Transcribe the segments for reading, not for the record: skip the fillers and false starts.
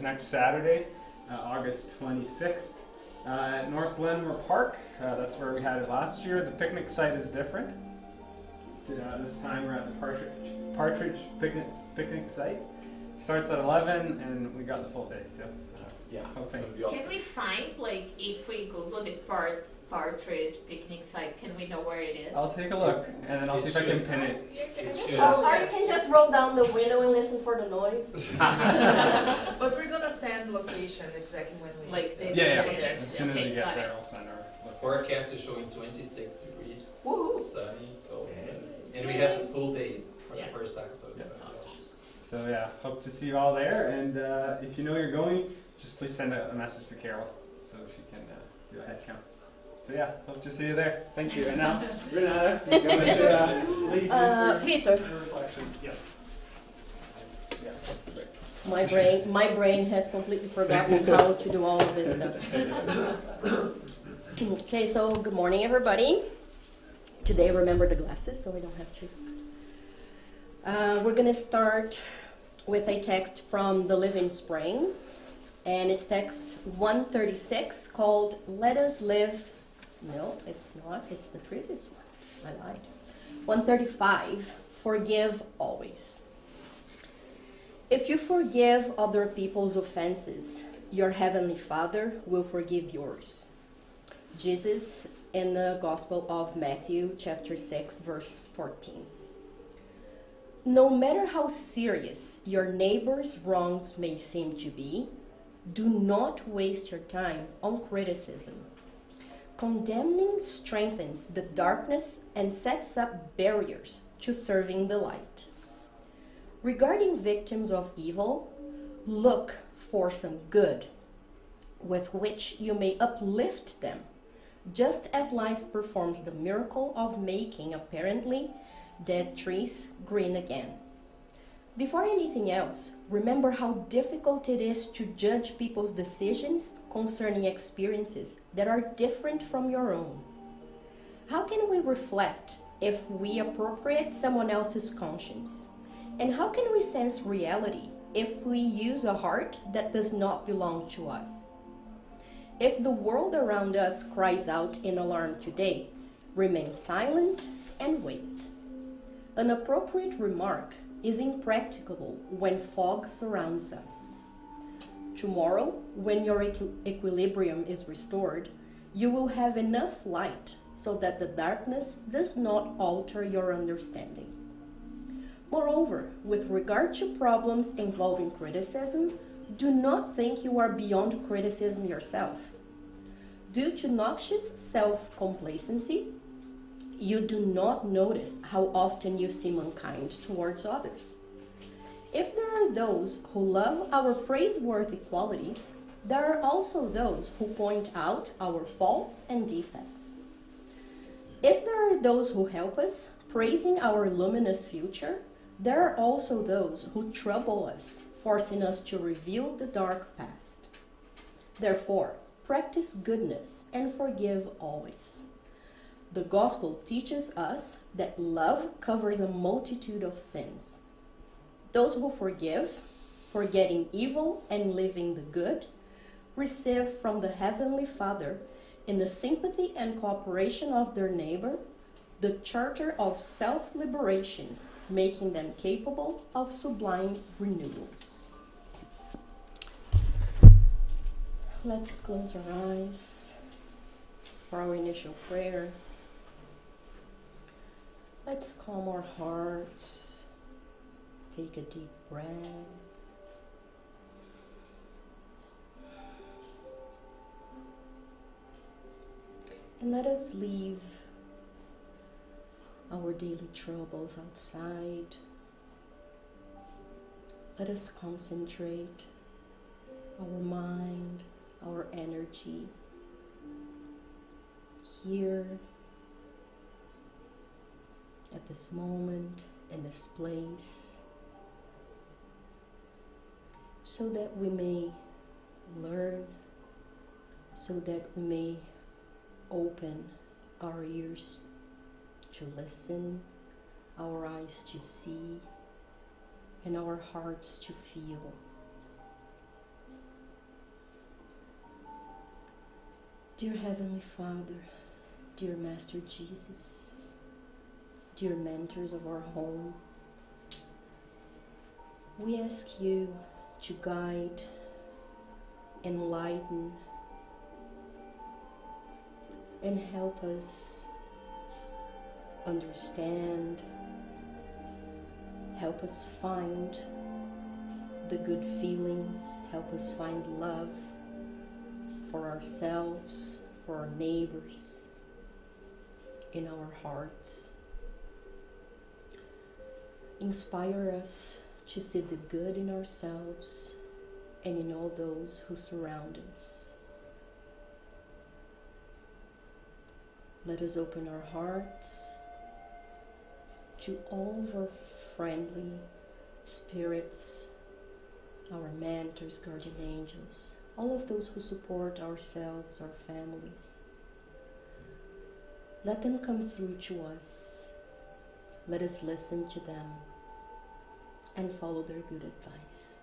Next Saturday, August 26th, at North Glenmore Park. That's where we had it last year. The picnic site is different. This time we're at the Partridge picnic site. It starts at 11 and we got the full day, so yeah. Awesome. Can we find, like, if we Google the Partridge picnic site, can we know where it is? I'll take a look and then I'll see if I can pin it. Or you can just roll down the window and listen for the noise. But we're gonna send location exactly when we Yeah. As soon as we get there, I'll send our forecast is showing 26 degrees, sunny, so and we Yeah. have the full day for the first time, so it's awesome. So yeah, hope to see you all there. And if you know you're going, just please send a message to Carol so she can do a head count. So yeah, hope to see you there. Thank you. And now, Renata, you're going to lead you through Vitor. your reflection. Yes. Yeah. Great. My brain has completely forgotten how to do all of this stuff. Okay, so good morning, everybody. Today, remember the glasses, so I don't have to. We're going to start with a text from the Living Spring, and it's text 136 called "Let Us Live." No, it's not. It's the previous one. I lied. 135. Forgive always. If you forgive other people's offenses, your heavenly Father will forgive yours. Jesus in the Gospel of Matthew, chapter 6, verse 14. No matter how serious your neighbor's wrongs may seem to be, do not waste your time on criticism. Condemning strengthens the darkness and sets up barriers to serving the light. Regarding victims of evil, look for some good with which you may uplift them, just as life performs the miracle of making apparently dead trees green again. Before anything else, remember how difficult it is to judge people's decisions concerning experiences that are different from your own. How can we reflect if we appropriate someone else's conscience? And how can we sense reality if we use a heart that does not belong to us? If the world around us cries out in alarm today, remain silent and wait. An appropriate remark is impracticable when fog surrounds us. Tomorrow, when your equilibrium is restored, you will have enough light so that the darkness does not alter your understanding. Moreover, with regard to problems involving criticism, do not think you are beyond criticism yourself. Due to noxious self-complacency, you do not notice how often you seem unkind towards others. If there are those who love our praiseworthy qualities, there are also those who point out our faults and defects. If there are those who help us, praising our luminous future, there are also those who trouble us, forcing us to reveal the dark past. Therefore, practice goodness and forgive always. The gospel teaches us that love covers a multitude of sins. Those who forgive, forgetting evil and living the good, receive from the Heavenly Father, in the sympathy and cooperation of their neighbor, the charter of self-liberation, making them capable of sublime renewals. Let's close our eyes for our initial prayer. Let's calm our hearts. Take a deep breath. And let us leave our daily troubles outside. Let us concentrate our mind, our energy here at this moment, in this place, so that we may learn, so that we may open our ears to listen, our eyes to see, and our hearts to feel. Dear Heavenly Father, dear Master Jesus, dear mentors of our home, we ask you to guide, enlighten, and help us understand, help us find the good feelings, help us find love for ourselves, for our neighbors, in our hearts. Inspire us to see the good in ourselves and in all those who surround us. Let us open our hearts to all of our friendly spirits, our mentors, guardian angels, all of those who support ourselves, our families. Let them come through to us. Let us listen to them and follow their good advice.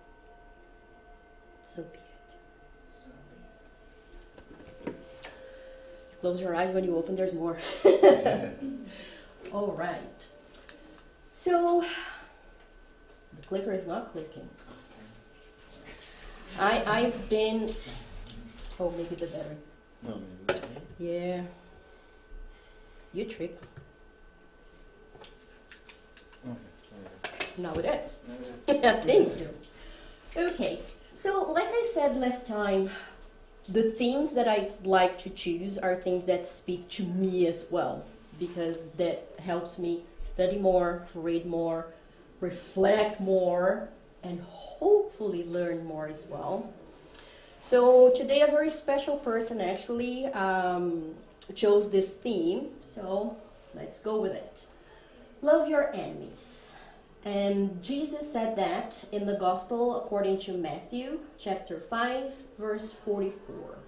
So be it. You close your eyes, when you open, there's more. All right. So, the clicker is not clicking. I've been... Oh, maybe the battery. No, maybe. Yeah. You trip. Now it is. Thank you. Okay, so like I said last time, the themes that I like to choose are things that speak to me as well, because that helps me study more, read more, reflect more, and hopefully learn more as well. So today a very special person actually chose this theme, so let's go with it. Love your enemies. And Jesus said that in the Gospel according to Matthew chapter 5 verse 44.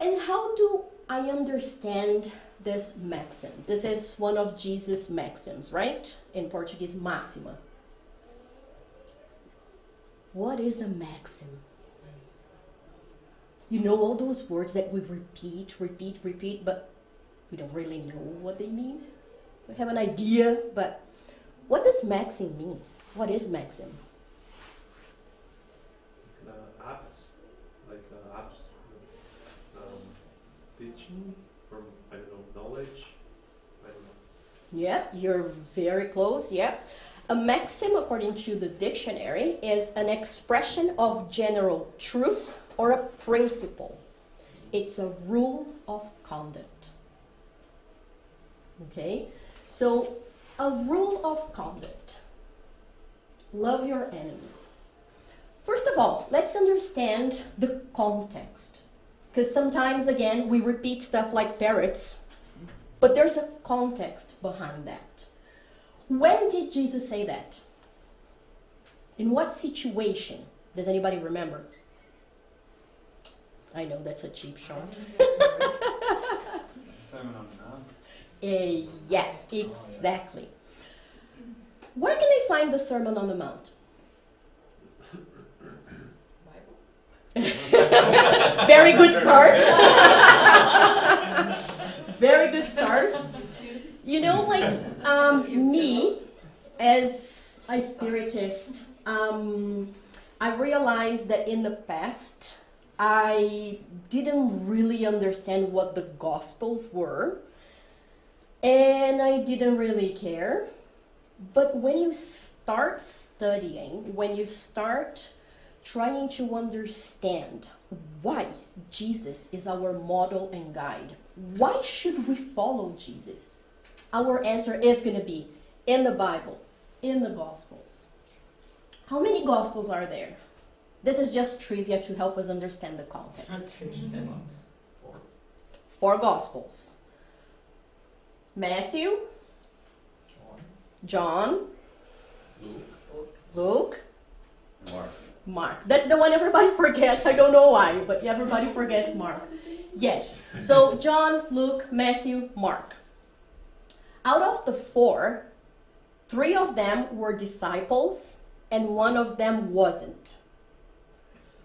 And how do I understand this maxim? This is one of Jesus' maxims, right? In Portuguese, máxima. What is a maxim? You know, all those words that we repeat, but we don't really know what they mean. We have an idea, but what does maxim mean? What is maxim? Apps, teaching from, I don't know, knowledge, I don't know. Yeah, you're very close, yeah. A maxim, according to the dictionary, is an expression of general truth or a principle. It's a rule of conduct. Okay, so a rule of conduct. Love your enemies. First of all, let's understand the context. Because sometimes, again, we repeat stuff like parrots, but there's a context behind that. When did Jesus say that? In what situation? Does anybody remember? I know that's a cheap shot. Sermon on the Mount. Yes, exactly. Where can I find the Sermon on the Mount? Very good start. Very good start. You know, like me, as a Spiritist, I realized that in the past, I didn't really understand what the Gospels were, and I didn't really care. But when you start studying, when you start trying to understand why Jesus is our model and guide, why should we follow Jesus? Our answer is going to be in the Bible, in the Gospels. How many Gospels are there? This is just trivia to help us understand the context. 4 Gospels. Matthew, John, Luke, Mark. That's the one everybody forgets. I don't know why, but everybody forgets Mark. Yes. So John, Luke, Matthew, Mark. Out of the 4, 3 of them were disciples and 1 of them wasn't.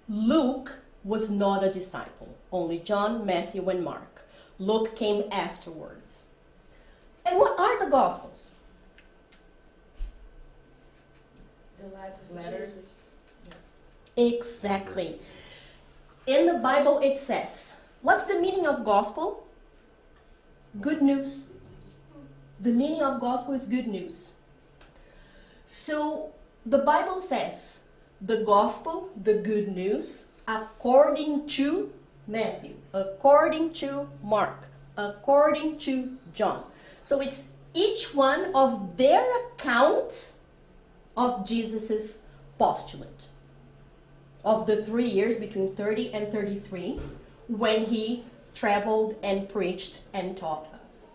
Luke was not a disciple. Only John, Matthew, and Mark. Luke came afterwards. And what are the Gospels? The life of letters. Exactly. In the Bible it says, what's the meaning of gospel? Good news. The meaning of gospel is good news. So the Bible says the gospel, the good news, according to Matthew, according to Mark, according to John. So it's each one of their accounts of Jesus's postulate of the 3 years between 30 and 33 when he traveled and preached and taught us.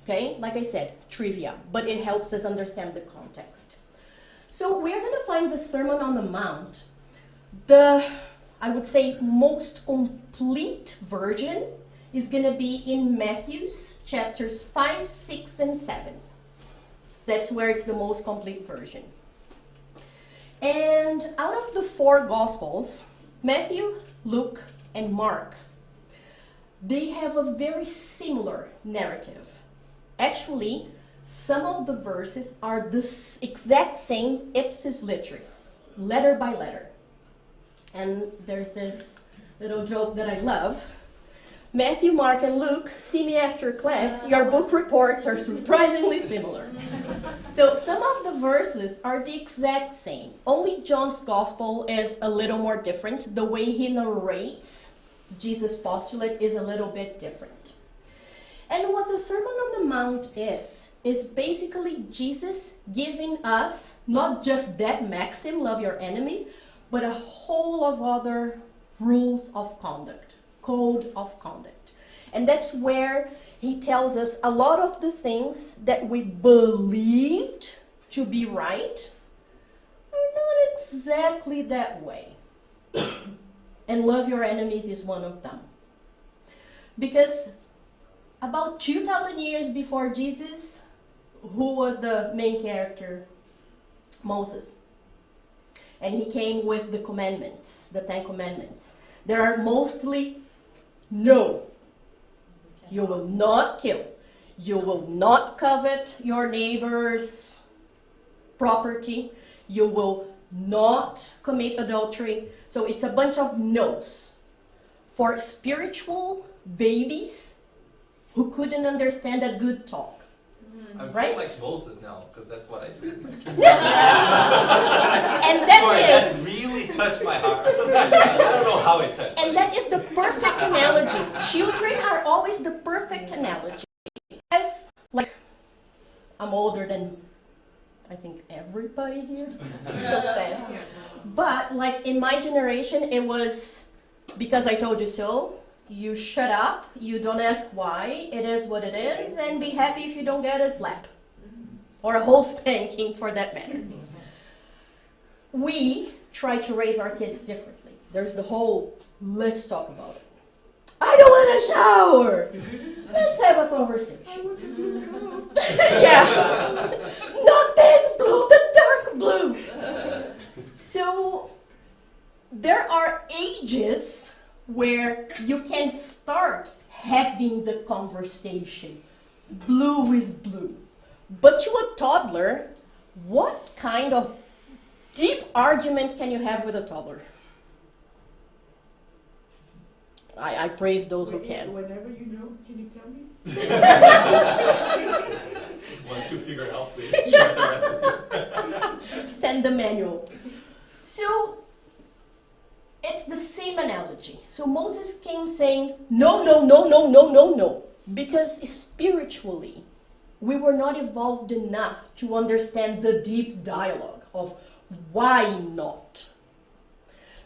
Okay, like I said, trivia, but it helps us understand the context. So we're going to find the Sermon on the Mount, I would say, most complete version is going to be in Matthew's chapters 5, 6, and 7. That's where it's the most complete version. And out of the 4 Gospels, Matthew, Luke, and Mark, they have a very similar narrative. Actually, some of the verses are the exact same ipsis litteris, letter by letter. And there's this little joke that I love. Matthew, Mark, and Luke, see me after class. Your book reports are surprisingly similar. So some of the verses are the exact same. Only John's gospel is a little more different. The way he narrates Jesus' postulate is a little bit different. And what the Sermon on the Mount is basically Jesus giving us not just that maxim, love your enemies, but a whole of other rules of conduct. Code of conduct. And that's where he tells us a lot of the things that we believed to be right are not exactly that way. And love your enemies is one of them. Because about 2,000 years before Jesus, who was the main character? Moses. And he came with the commandments, the 10 commandments. There are mostly no. You will not kill. You will not covet your neighbor's property. You will not commit adultery. So it's a bunch of no's. For spiritual babies who couldn't understand a good talk. I'm Right? feeling like Moses now, because that's what I do. And that Sorry, is... that really touched my heart. I don't know how it touched. And that is the perfect analogy. Children are always the perfect analogy. As, like, I'm older than, I think, everybody here. So sad. But, like, in my generation, it was, because I told you so, you shut up, you don't ask why, it is what it is, and be happy if you don't get a slap. Or a whole spanking, for that matter. We try to raise our kids differently. There's the whole, let's talk about it. I don't want to shower. Let's have a conversation. Yeah. Not this blue, the dark blue. So there are ages where you can start having the conversation. Blue is blue. But to a toddler, what kind of deep argument can you have with a toddler? I praise those who can. Whenever you know, can you tell me? Once you figure it out, please share the recipe. Send the manual. So, it's the same analogy. So Moses came saying, no, no, no, no, no, no, no. Because spiritually, we were not evolved enough to understand the deep dialogue of why not.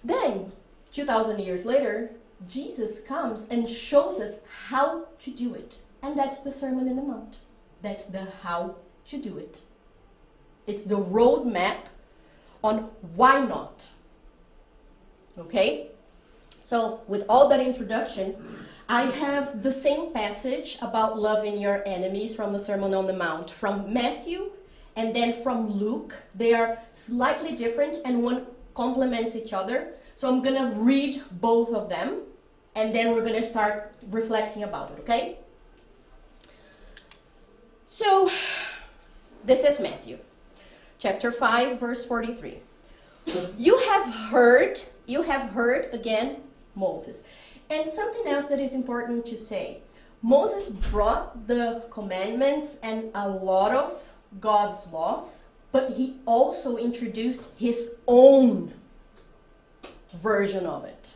Then, 2,000 years later, Jesus comes and shows us how to do it. And that's the Sermon on the Mount. That's the how to do it. It's the roadmap on why not. Okay? So, with all that introduction, I have the same passage about loving your enemies from the Sermon on the Mount from Matthew and then from Luke. They are slightly different, and one complements each other. So I'm going to read both of them, and then we're going to start reflecting about it, okay? So this is Matthew, chapter 5, verse 43. You have heard again, Moses. And something else that is important to say. Moses brought the commandments and a lot of God's laws, but he also introduced his own version of it.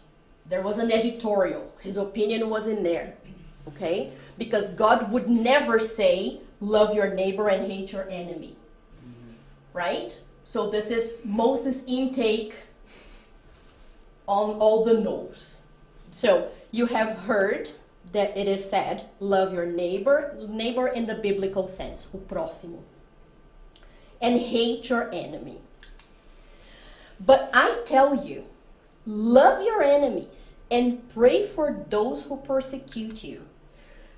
There was an editorial. His opinion was in there, okay? Because God would never say, love your neighbor and hate your enemy, right? So this is Moses' intake on all the no's. So you have heard that it is said, love your neighbor in the biblical sense, o próximo, and hate your enemy. But I tell you, love your enemies and pray for those who persecute you,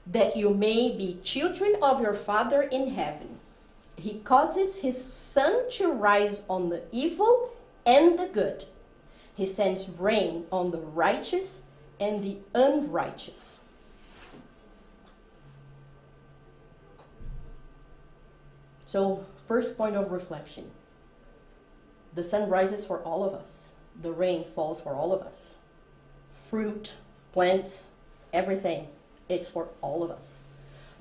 that you may be children of your Father in heaven. He causes his sun to rise on the evil and the good. He sends rain on the righteous and the unrighteous. So, first point of reflection. The sun rises for all of us. The rain falls for all of us. Fruit, plants, everything. It's for all of us.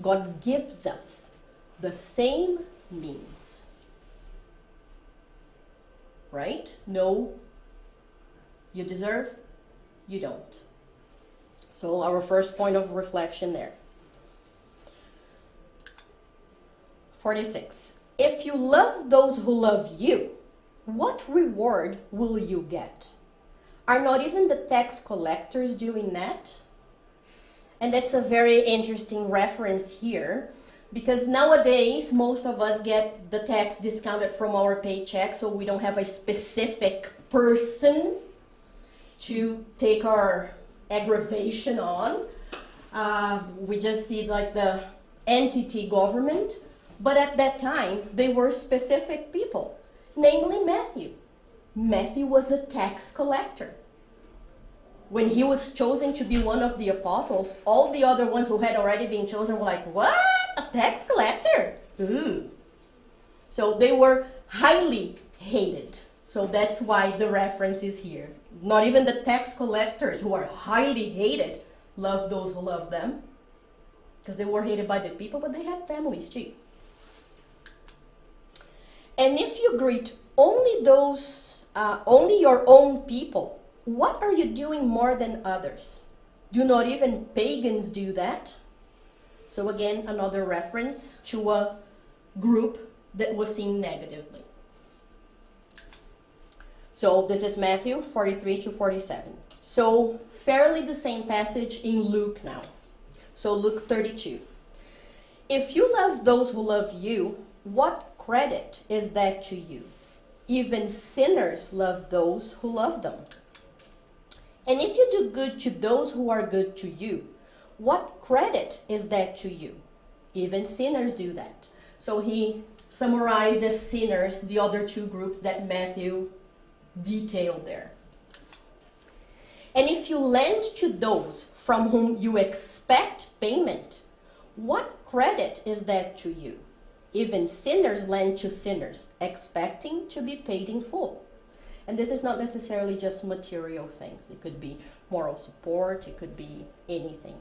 God gives us the same means. Right? No, you deserve, you don't. So our first point of reflection there. 46. If you love those who love you, what reward will you get? Are not even the tax collectors doing that? And that's a very interesting reference here, because nowadays most of us get the tax discounted from our paycheck, so we don't have a specific person to take our aggravation on. We just see like the entity government, but at that time they were specific people, namely Matthew. Matthew was a tax collector. When he was chosen to be one of the apostles, all the other ones who had already been chosen were like, what? A tax collector? Ooh. So they were highly hated. So that's why the reference is here. Not even the tax collectors, who are highly hated, love those who love them. Because they were hated by the people, but they had families too. And if you greet only your own people, what are you doing more than others? Do not even pagans do that? So again, another reference to a group that was seen negatively. So this is Matthew 43 to 47. So fairly the same passage in Luke now. So Luke 32. If you love those who love you, what credit is that to you? Even sinners love those who love them. And if you do good to those who are good to you, what credit is that to you? Even sinners do that. So he summarized as sinners the other two groups that Matthew detailed there. And if you lend to those from whom you expect payment, what credit is that to you? Even sinners lend to sinners, expecting to be paid in full. And this is not necessarily just material things. It could be moral support, it could be anything.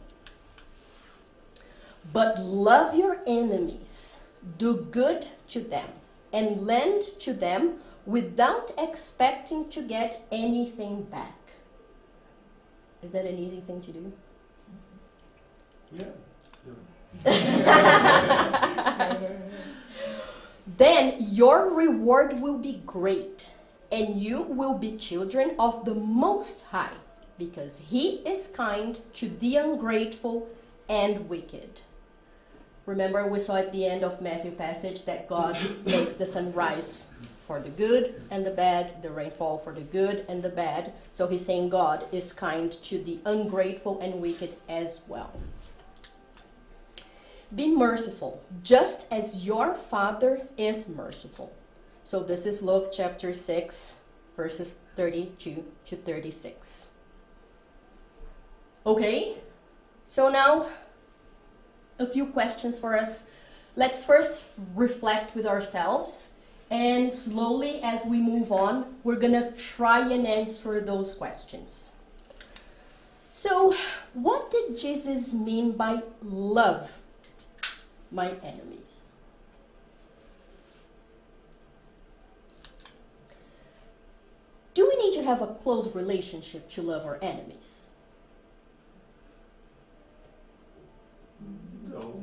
But love your enemies, do good to them, and lend to them without expecting to get anything back. Is that an easy thing to do? Yeah. Then your reward will be great, and you will be children of the Most High, because He is kind to the ungrateful and wicked. Remember, we saw at the end of Matthew passage that God makes the sun rise for the good and the bad, the rainfall for the good and the bad. So he's saying God is kind to the ungrateful and wicked as well. Be merciful, just as your Father is merciful. So this is Luke chapter 6, verses 32 to 36. Okay, so now a few questions for us. Let's first reflect with ourselves, and slowly as we move on, we're gonna try and answer those questions. So, what did Jesus mean by love my enemies? Do we need to have a close relationship to love our enemies? No.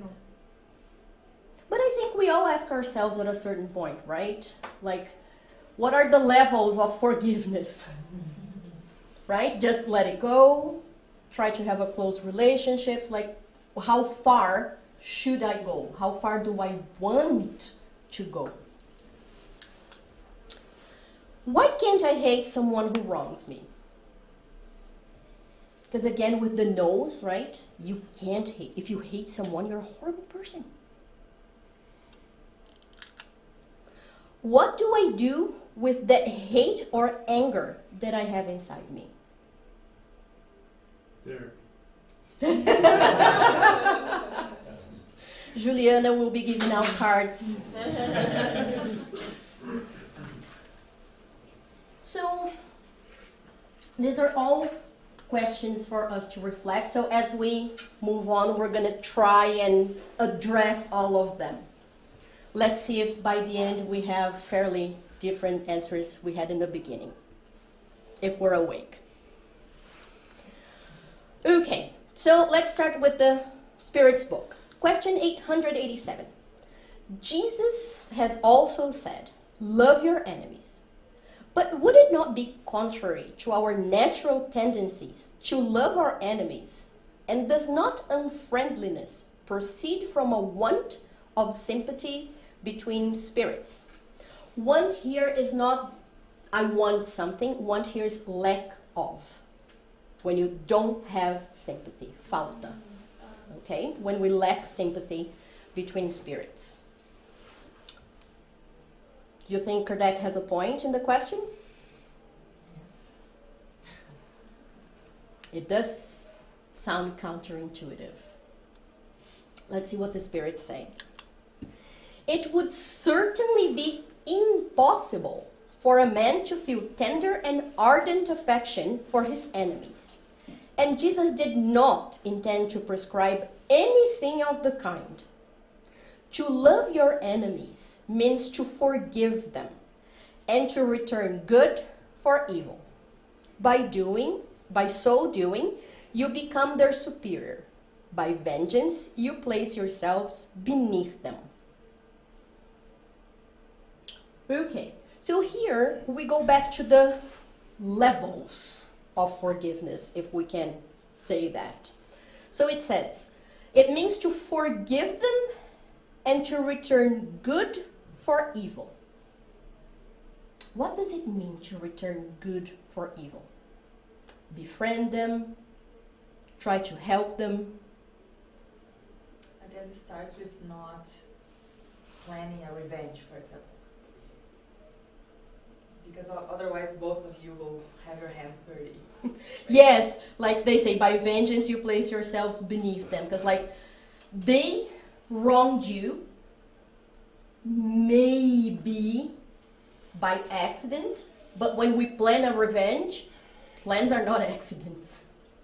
But I think we all ask ourselves at a certain point, right? Like, what are the levels of forgiveness? Right? Just let it go. Try to have a close relationships. Like, how far should I go? How far do I want to go? Why can't I hate someone who wrongs me? Because again, with the no's, right? You can't hate. If you hate someone, you're a horrible person. What do I do with that hate or anger that I have inside me? There. Juliana will be giving out cards. So, these are all questions for us to reflect. So as we move on, we're going to try and address all of them. Let's see if by the end we have fairly different answers we had in the beginning, if we're awake. Okay, so let's start with the Spirit's book. Question 887. Jesus has also said, love your enemies. But would it not be contrary to our natural tendencies to love our enemies? And does not unfriendliness proceed from a want of sympathy between spirits? Want here is not, I want something. Want here is lack of. When you don't have sympathy, falta. Okay? When we lack sympathy between spirits. Do you think Kardec has a point in the question? Yes. It does sound counterintuitive. Let's see what the spirits say. It would certainly be impossible for a man to feel tender and ardent affection for his enemies. And Jesus did not intend to prescribe anything of the kind. To love your enemies means to forgive them and to return good for evil. By so doing, you become their superior. By vengeance, you place yourselves beneath them. Okay, so here we go back to the levels of forgiveness, if we can say that. So it says, it means to forgive them and to return good for evil. What does it mean to return good for evil? Befriend them, try to help them. I guess it starts with not planning a revenge, for example. Because otherwise both of you will have your hands dirty. Right? Yes, like they say, by vengeance you place yourselves beneath them. Because like they wronged you, maybe by accident, but when we plan a revenge, plans are not accidents.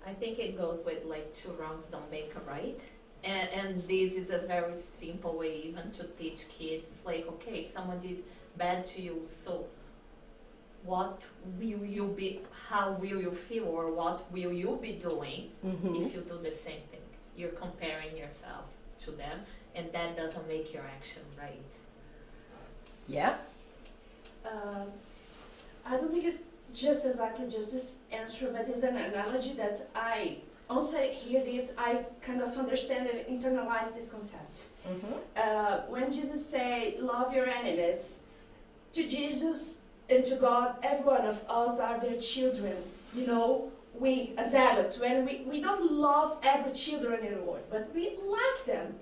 I think it goes with like two wrongs don't make a right. And this is a very simple way even to teach kids. It's like, okay, someone did bad to you, so what will you be, how will you feel, or what will you be doing if you do the same thing? You're comparing yourself to them, and that doesn't make your action right. Yeah? I don't think it's just exactly just this answer, but it's an analogy that once I hear it, I kind of understand and internalize this concept. When Jesus say, love your enemies, to Jesus and to God, every one of us are their children. You know, we as adults, when we don't love every children in the world, but we like them.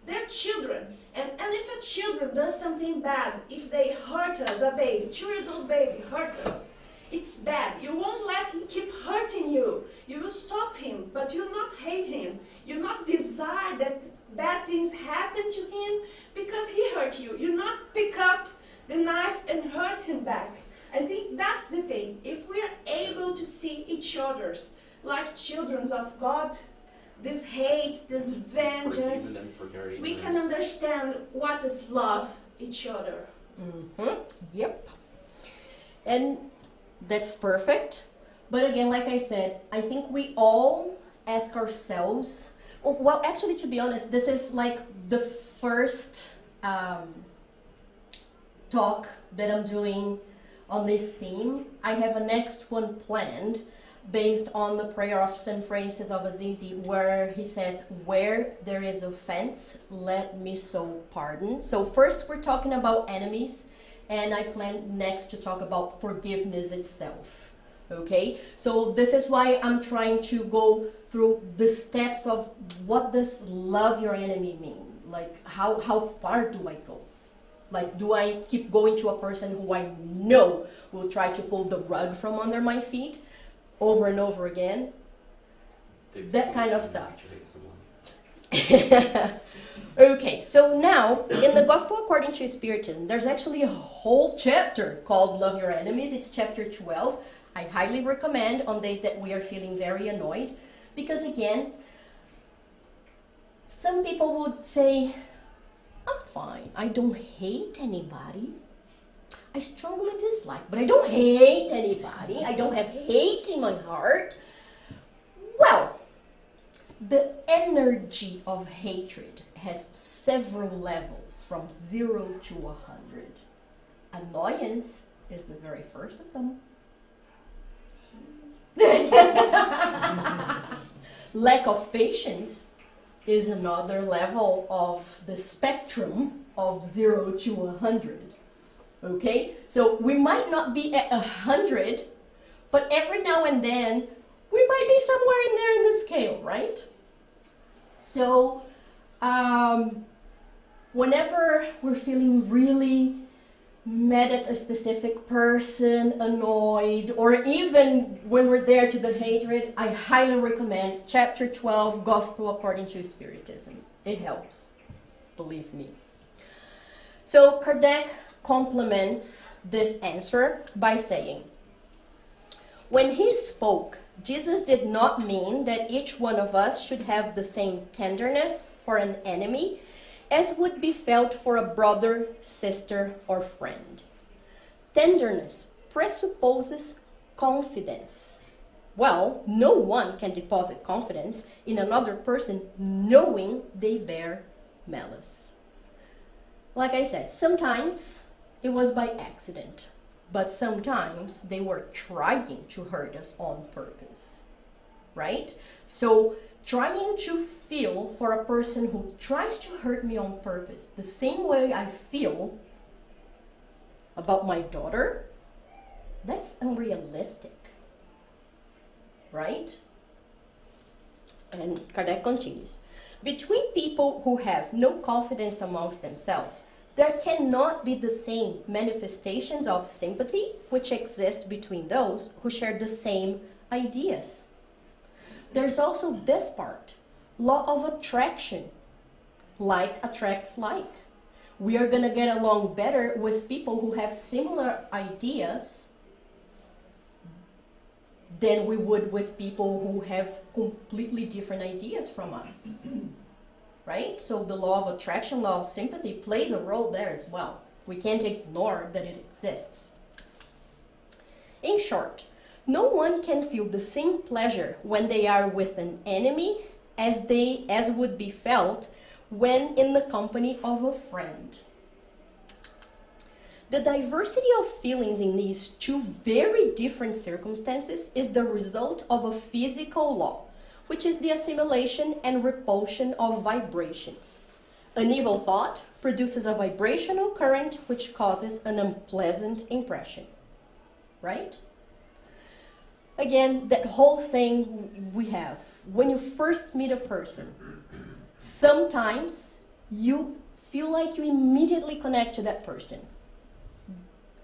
They're children. And if a children does something bad, if they hurt us, a baby, 2 years old baby, hurt us, it's bad. You won't let him keep hurting you. You will stop him, but you'll not hate him. You'll not desire that bad things happen to him because he hurt you. You'll not pick up the knife and hurt him back. I think that's the thing. If we are able to see each other's like children of God, this hate, this vengeance, we can understand what is love each other. Yep. And that's perfect. But again, like I said, I think we all ask ourselves, well, actually, to be honest, this is like the first talk that I'm doing on this theme. I have a next one planned based on the prayer of St. Francis of Assisi, where he says, where there is offense, let me so pardon. So first we're talking about enemies, and I plan next to talk about forgiveness itself. Okay, so this is why I'm trying to go through the steps of what does love your enemy mean? Like how far do I go? Like, do I keep going to a person who I know will try to pull the rug from under my feet over and over again? That kind of stuff. Okay, so now in the Gospel According to Spiritism, there's actually a whole chapter called Love Your Enemies. It's chapter 12. I highly recommend on days that we are feeling very annoyed, because again, some people would say, I'm fine, I don't hate anybody. I strongly dislike, but I don't hate anybody. I don't have hate in my heart. Well, the energy of hatred has several levels from 0 to 100. Annoyance is the very first of them. Lack of patience is another level of the spectrum of 0 to 100. Okay, so we might not be at 100, but every now and then we might be somewhere in there in the scale, right? So whenever we're feeling really mad at a specific person, annoyed, or even when we're there to the hatred, I highly recommend chapter 12, Gospel According to Spiritism. It helps, believe me. So Kardec complements this answer by saying, when he spoke, Jesus did not mean that each one of us should have the same tenderness for an enemy as would be felt for a brother, sister, or friend. Tenderness presupposes confidence. Well, no one can deposit confidence in another person knowing they bear malice. Like I said, sometimes it was by accident, but sometimes they were trying to hurt us on purpose, right? So trying to feel for a person who tries to hurt me on purpose the same way I feel about my daughter, that's unrealistic, right? And Kardec continues, between people who have no confidence amongst themselves, there cannot be the same manifestations of sympathy which exist between those who share the same ideas. There's also this part, law of attraction. Like attracts like. We are going to get along better with people who have similar ideas than we would with people who have completely different ideas from us. Right? So the law of attraction, law of sympathy plays a role there as well. We can't ignore that it exists. In short, no one can feel the same pleasure when they are with an enemy as would be felt when in the company of a friend. The diversity of feelings in these two very different circumstances is the result of a physical law, which is the assimilation and repulsion of vibrations. An evil thought produces a vibrational current which causes an unpleasant impression, right? Again, that whole thing we have. When you first meet a person, sometimes you feel like you immediately connect to that person.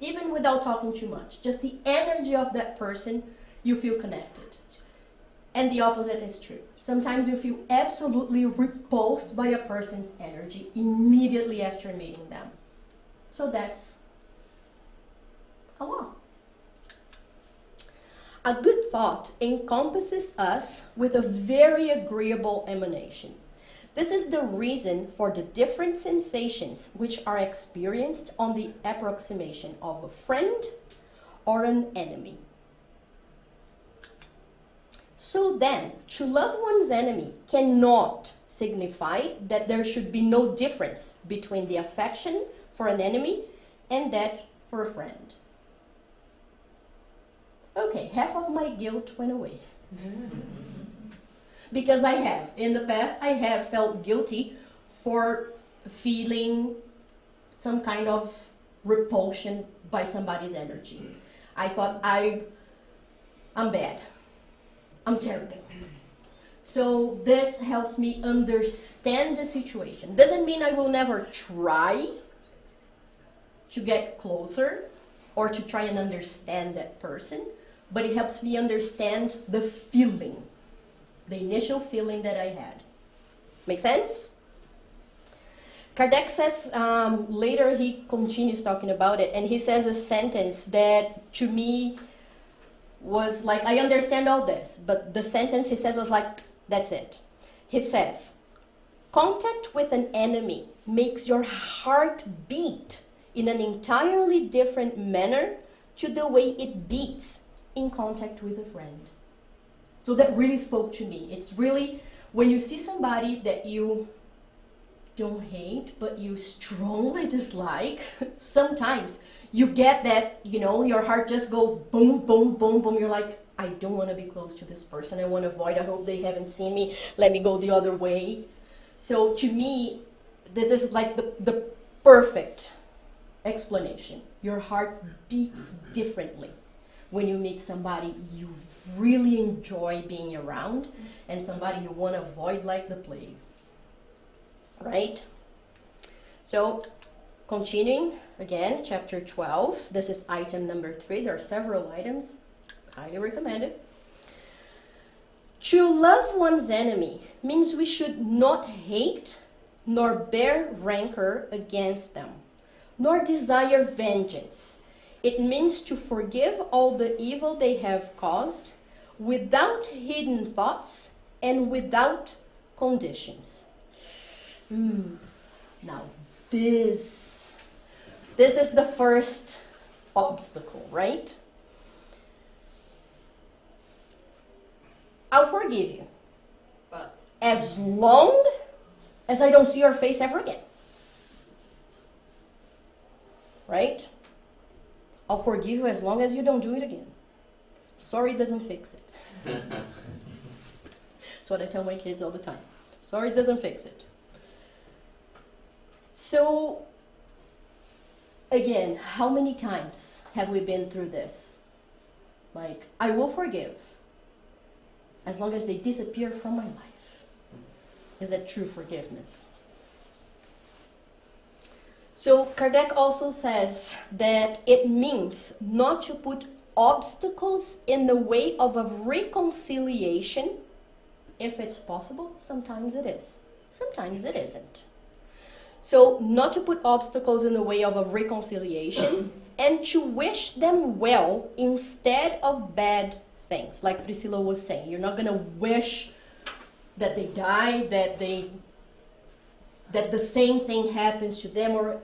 even without talking too much. Just the energy of that person, you feel connected. And the opposite is true. Sometimes you feel absolutely repulsed by a person's energy immediately after meeting them. So that's a law. A good thought encompasses us with a very agreeable emanation. This is the reason for the different sensations which are experienced on the approximation of a friend or an enemy. So then, to love one's enemy cannot signify that there should be no difference between the affection for an enemy and that for a friend. Okay, half of my guilt went away. Because in the past, I have felt guilty for feeling some kind of repulsion by somebody's energy. I thought I'm bad. I'm terrible. So this helps me understand the situation. Doesn't mean I will never try to get closer or to try and understand that person, but it helps me understand the feeling, the initial feeling that I had. Make sense? Kardec says, later he continues talking about it, and he says a sentence that to me was like, I understand all this, but the sentence he says was like, that's it. He says, contact with an enemy makes your heart beat in an entirely different manner to the way it beats in contact with a friend. So that really spoke to me. It's really, when you see somebody that you don't hate, but you strongly dislike, sometimes you get that, your heart just goes boom, boom, boom, boom. You're like, I don't want to be close to this person. I want to avoid. I hope they haven't seen me. Let me go the other way. So to me, this is like the perfect explanation. Your heart beats differently when you meet somebody you really enjoy being around and somebody you want to avoid like the plague. Right? So, continuing again, chapter 12. This is item number 3. There are several items. Highly recommended. To love one's enemy means we should not hate nor bear rancor against them, nor desire vengeance. It means to forgive all the evil they have caused without hidden thoughts and without conditions. Now, this is the first obstacle, right? I'll forgive you. But As long as I don't see your face ever again. Right? I'll forgive you as long as you don't do it again. Sorry doesn't fix it. That's what I tell my kids all the time. Sorry doesn't fix it. So, again, how many times have we been through this? Like, I will forgive as long as they disappear from my life. Is that true forgiveness? So Kardec also says that it means not to put obstacles in the way of a reconciliation. If it's possible, sometimes it is. Sometimes it isn't. So not to put obstacles in the way of a reconciliation and to wish them well instead of bad things. Like Priscilla was saying, you're not going to wish that they die, that the same thing happens to them, or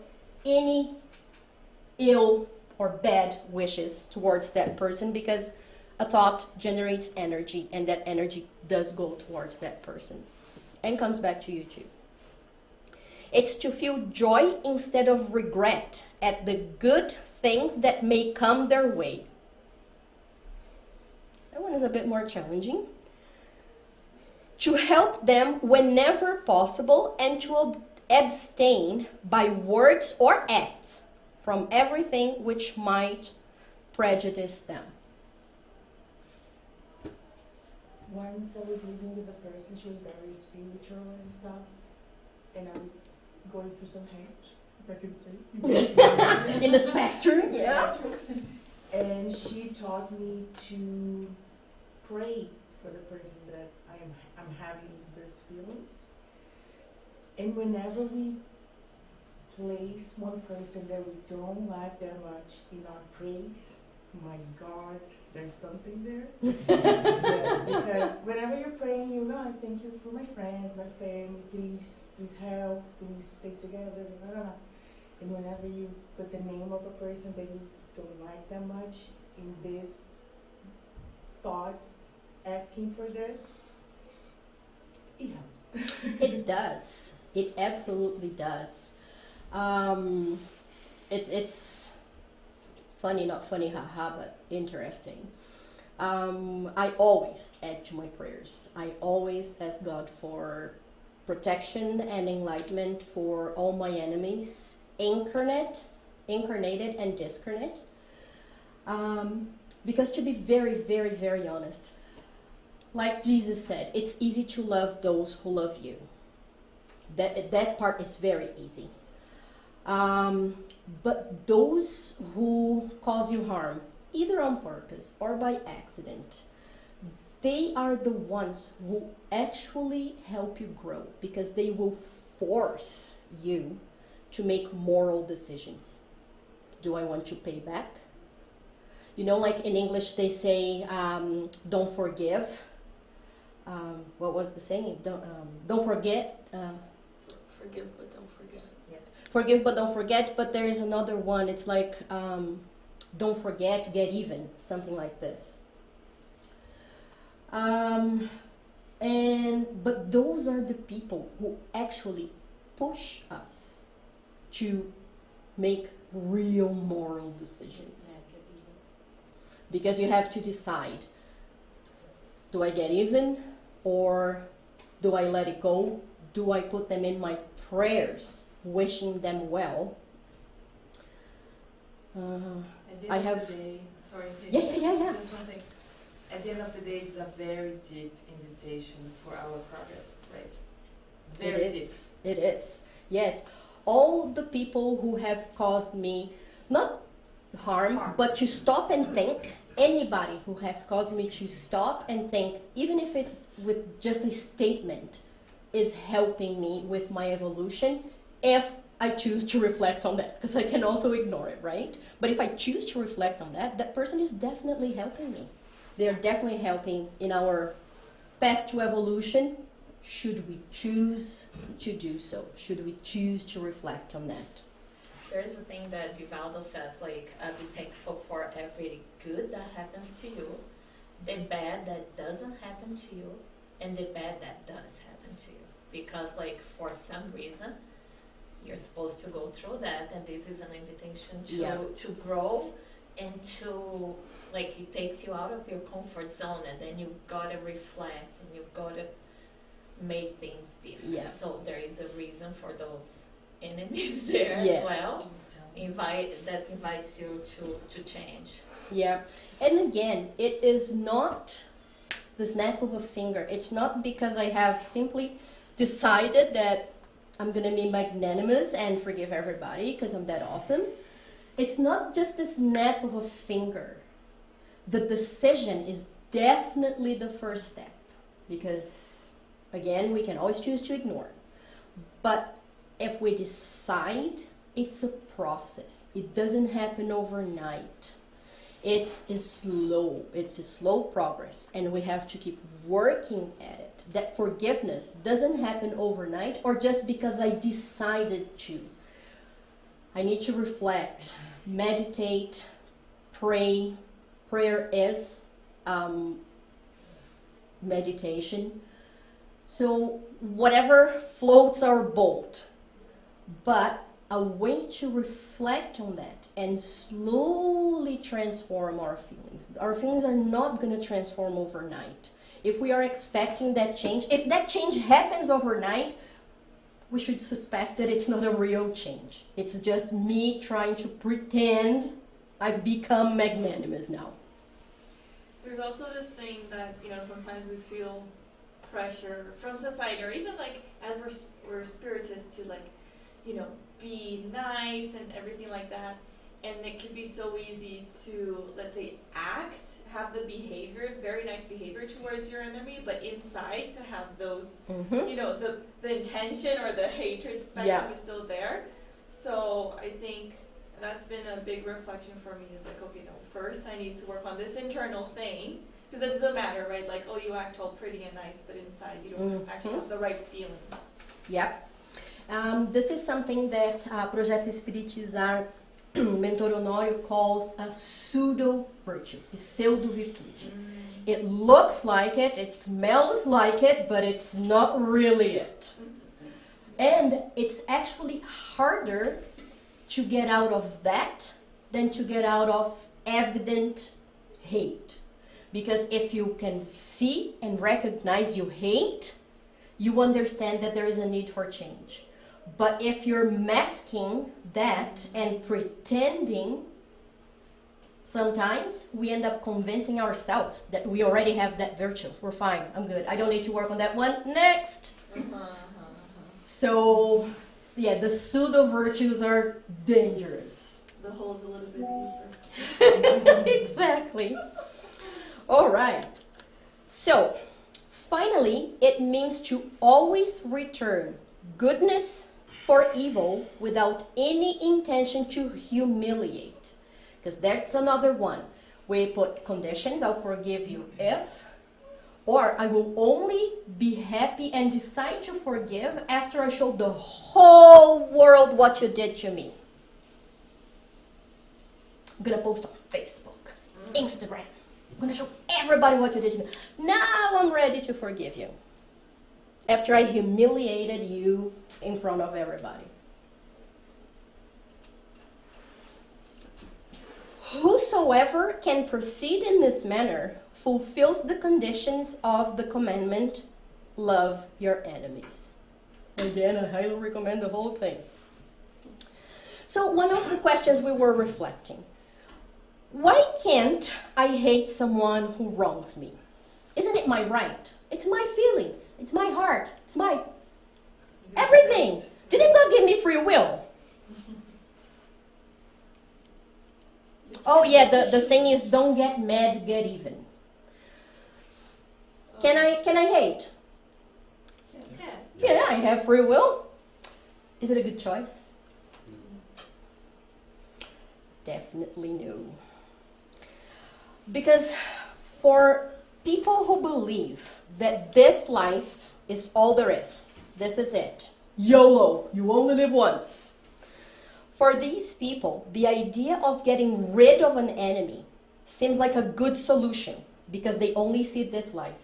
any ill or bad wishes towards that person, because a thought generates energy, and that energy does go towards that person and comes back to you too. It's to feel joy instead of regret at the good things that may come their way. That one is a bit more challenging. To help them whenever possible and to abstain by words or acts from everything which might prejudice them. Once I was living with a person, she was very spiritual and stuff, and I was going through some hate. if I could say. In the spectrum, yeah. And she taught me to pray for the person that I'm having these feelings. And whenever we place one person that we don't like that much in our praise, my God, there's something there. Yeah, because whenever you're praying, you know, I thank you for my friends, my family, please help, please stay together, blah, blah, blah. And whenever you put the name of a person that you don't like that much in these thoughts, asking for this, it helps. It does. It absolutely does. It's funny, not funny, haha, but interesting. I always add to my prayers. I always ask God for protection and enlightenment for all my enemies, incarnated and discarnate. Because to be very, very, very honest, like Jesus said, it's easy to love those who love you. That part is very easy. But those who cause you harm, either on purpose or by accident, they are the ones who actually help you grow, because they will force you to make moral decisions. Do I want to pay back? You know, like in English they say, don't forgive. What was the saying? Don't forget. Forgive but don't forget. Forgive but don't forget, but there is another one. It's like, don't forget, get even, something like this. But those are the people who actually push us to make real moral decisions. Because you have to decide, do I get even or do I let it go? Do I put them in my prayers, wishing them well? I have... Sorry. Yeah. Just one thing. At the end of the day, it's a very deep invitation for our progress, right? Very deep. It is. Yes. All the people who have caused me, not harm, but to stop and think, anybody who has caused me to stop and think, even if it with just a statement, is helping me with my evolution, if I choose to reflect on that, because I can also ignore it, right? But if I choose to reflect on that, that person is definitely helping me. They're definitely helping in our path to evolution, should we choose to do so, should we choose to reflect on that. There's a thing that Divaldo says, like, be thankful for every good that happens to you, the bad that doesn't happen to you, and the bad that does happen to you. Because, like, for some reason, you're supposed to go through that, and this is an invitation to grow and to, like, it takes you out of your comfort zone, and then you gotta reflect, and you gotta make things different. Yeah. So there is a reason for those enemies there Yes. as well. That invites you to change. Yeah, and again, it is not the snap of a finger. It's not because I have simply decided that I'm gonna be magnanimous and forgive everybody because I'm that awesome. It's not just the snap of a finger. The decision is definitely the first step, because again, we can always choose to ignore it. But if we decide, it's a process. It doesn't happen overnight. It's a slow progress, and we have to keep working at it. That forgiveness doesn't happen overnight or just because I decided to. I need to reflect, meditate, pray. Prayer is meditation. So whatever floats our boat, but a way to reflect on that and slowly transform our feelings. Our feelings are not going to transform overnight. If we are expecting that change, if that change happens overnight, we should suspect that it's not a real change. It's just me trying to pretend I've become magnanimous now. There's also this thing that, sometimes we feel pressure from society, or even like as we're spiritists to be nice and everything like that. And it can be so easy to, let's say, have the behavior, very nice behavior towards your enemy, but inside to have those, you know, the intention or the hatred spectrum is still there. So I think that's been a big reflection for me, is like, okay, no, first I need to work on this internal thing, because it doesn't matter, right? Like, oh, you act all pretty and nice, but inside you don't actually have the right feelings. Yep. This is something that Projeto Espiritizar Mentor Honório calls a pseudo-virtue, pseudo-virtude. It looks like it smells like it, but it's not really it. And it's actually harder to get out of that than to get out of evident hate. Because if you can see and recognize you hate, you understand that there is a need for change. But if you're masking that and pretending, sometimes we end up convincing ourselves that we already have that virtue. We're fine, I'm good, I don't need to work on that one, next! So, yeah, the pseudo-virtues are dangerous. The hole's a little bit deeper. Exactly. All right. So, finally, it means to always return goodness for evil without any intention to humiliate. Because that's another one. We put conditions, I'll forgive you if, or I will only be happy and decide to forgive after I show the whole world what you did to me. I'm gonna post on Facebook, Instagram. I'm gonna show everybody what you did to me. Now I'm ready to forgive you. After I humiliated you in front of everybody. Whosoever can proceed in this manner fulfills the conditions of the commandment, love your enemies. Again, I highly recommend the whole thing. So one of the questions we were reflecting, why can't I hate someone who wrongs me? Isn't it my right? It's my feelings, it's my heart, it's my everything. Didn't God give me free will? Oh yeah, the saying is don't get mad, get even. Can I hate? Yeah, I have free will. Is it a good choice? Definitely no. Because for people who believe that this life is all there is, this is it, YOLO, you only live once. For these people, the idea of getting rid of an enemy seems like a good solution because they only see this life.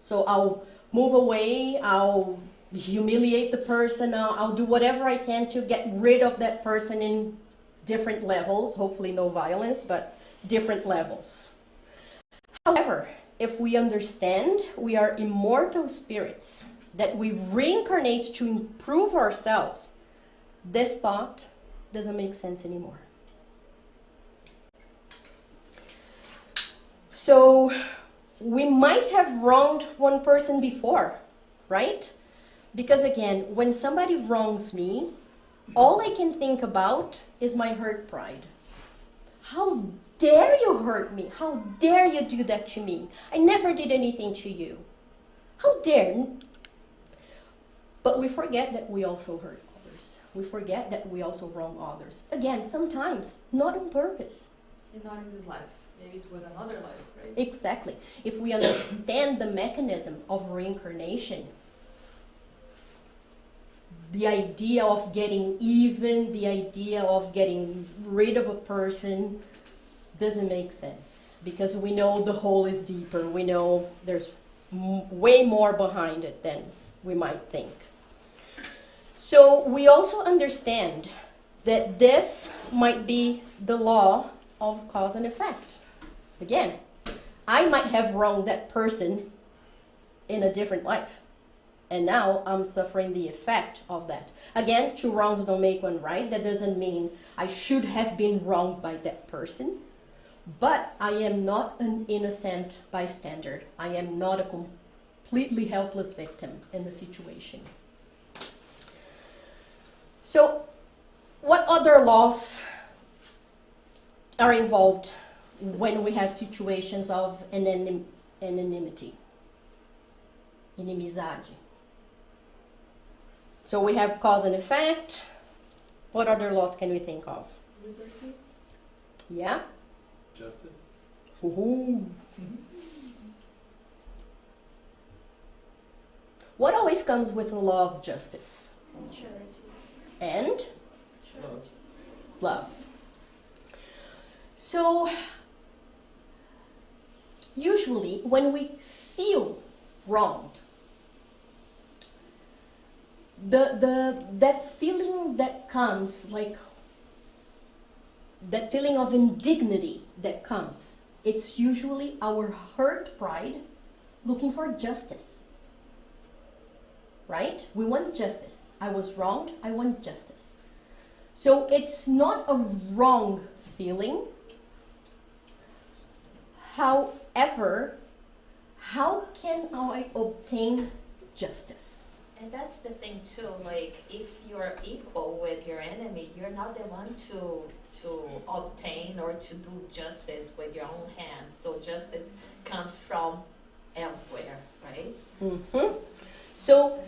So I'll move away, I'll humiliate the person, I'll do whatever I can to get rid of that person in different levels, hopefully no violence, but different levels. However, if we understand we are immortal spirits, that we reincarnate to improve ourselves, this thought doesn't make sense anymore. So we might have wronged one person before, right? Because again, when somebody wrongs me, all I can think about is my hurt pride. How dare you hurt me? How dare you do that to me? I never did anything to you. How dare? But we forget that we also hurt others. We forget that we also wrong others. Again, sometimes, not on purpose. And not in this life. Maybe it was another life, right? Exactly. If we understand the mechanism of reincarnation, the idea of getting even, the idea of getting rid of a person doesn't make sense. Because we know the hole is deeper. We know there's way more behind it than we might think. So we also understand that this might be the law of cause and effect. Again, I might have wronged that person in a different life. And now I'm suffering the effect of that. Again, two wrongs don't make one right. That doesn't mean I should have been wronged by that person. But I am not an innocent bystander. I am not a completely helpless victim in the situation. So other laws are involved when we have situations of anonymity, inimizade. So we have cause and effect. What other laws can we think of? Liberty? Yeah? Justice. Ooh. What always comes with the law of justice? Charity. And Charity. love. So, usually when we feel wronged, that feeling that comes, like that feeling of indignity that comes, it's usually our hurt pride looking for justice. Right? We want justice. I was wronged, I want justice. So it's not a wrong feeling. However, how can I obtain justice? And that's the thing too, like if you're equal with your enemy, you're not the one to obtain or to do justice with your own hands. So justice comes from elsewhere, right? Mm-hmm. So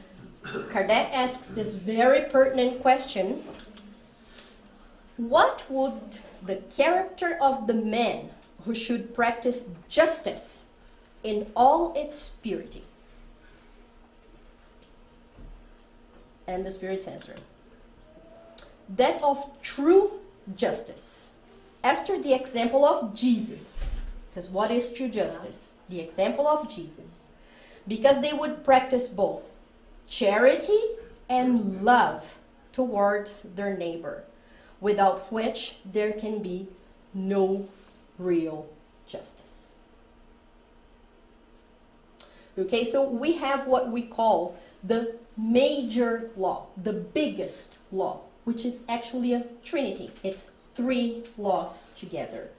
Kardec asks this very pertinent question. What would the character of the man who should practice justice in all its purity? And the Spirit's answering. That of true justice, after the example of Jesus. Because what is true justice? The example of Jesus. Because they would practice both charity and love towards their neighbor, without which there can be no real justice. Okay, so we have what we call the major law, the biggest law, which is actually a trinity. It's 3 laws together.